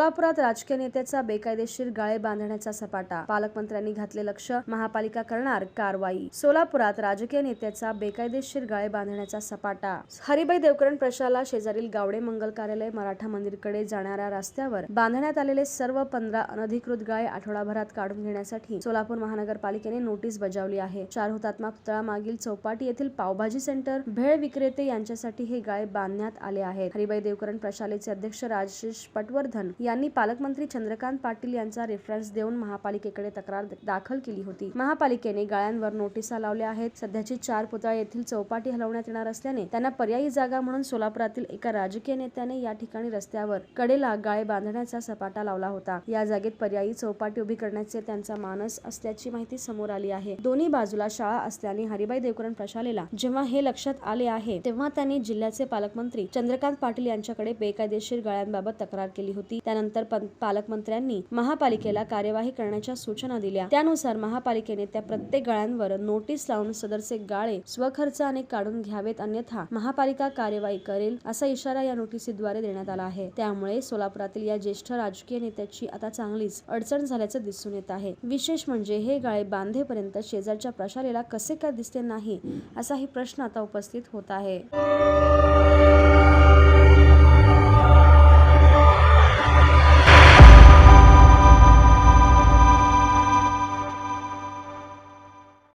सोलापुरात राजकीय नेत्याचा बेकायदेशीर गाळे बांधण्याचा सपाटा, पालकमंत्र्यांनी घातले लक्ष, महापालिका करणार कारवाई. सोलापुरात राजकीय नेत्याचा बेकायदेशीर गाळे बांधण्याचा सपाटा. हरिभाई देवकरण प्रशाला शेजारील गावडे मंगल कार्यालय मराठा मंदिरकडे जाणाऱ्या रस्त्यावर बांधण्यात आलेले सर्व 15 अनधिकृत गाळे आठवडाभरात काढून घेण्यासाठी सोलापूर महानगरपालिकेने नोटीस बजावली आहे. 4 हुतात्मा पुतळा मागील चौपाटी येथील पावभाजी सेंटर, भेळ विक्रेते यांच्यासाठी हे गाळे बांधण्यात आले आहेत. हरिभाई देवकरण प्रशालेचे अध्यक्ष राजेश पटवर्धन यांनी पालकमंत्री चंद्रकांत पाटील यांचा रेफरन्स देऊन महापालिकेकडे तक्रार दाखल केली होती. महापालिकेने गाळ्यांवर नोटिसा लावल्या आहेत. सध्याची 4 पुतळा येथील चौपाटी हलवण्यात येणार असल्याने त्यांना पर्यायी जागा म्हणून सोलापुरातील एका राजकीय नेत्याने या ठिकाणी रस्त्यावर कडेला गाळे बांधण्याचा सपाटा लावला होता. या जागेत पर्यायी चौपाटी उभी करण्याचे त्यांचा मानस असल्याची माहिती समोर आली आहे. दोन्ही बाजूला शाळा असल्याने हरिभाई देवकरण प्रशालेला जेव्हा हे लक्षात आले आहे तेव्हा त्यांनी जिल्ह्याचे पालकमंत्री चंद्रकांत पाटील यांच्याकडे बेकायदेशीर गाळ्यांबाबत तक्रार केली होती. त्यानंतर पालकमंत्र्यांनी महापालिकेला कार्यवाही करण्याच्या सूचना दिल्या. त्यानुसार महापालिकेने त्या प्रत्येक गाळ्यांवर नोटीस लावून सदरचे गाळे स्वखर्चाने काढून घ्यावेत, अन्यथा महापालिका कार्यवाही करेल असा इशारा या नोटीसीद्वारे देण्यात आला आहे. त्यामुळे सोलापुरातील या ज्येष्ठ राजकीय नेत्याची आता चांगलीच अडचण झाल्याचं दिसून येत आहे. विशेष म्हणजे हे गाळे बांधेपर्यंत शेजारच्या प्रशालेला कसे काय दिसले नाही असाही प्रश्न आता उपस्थित होत आहे.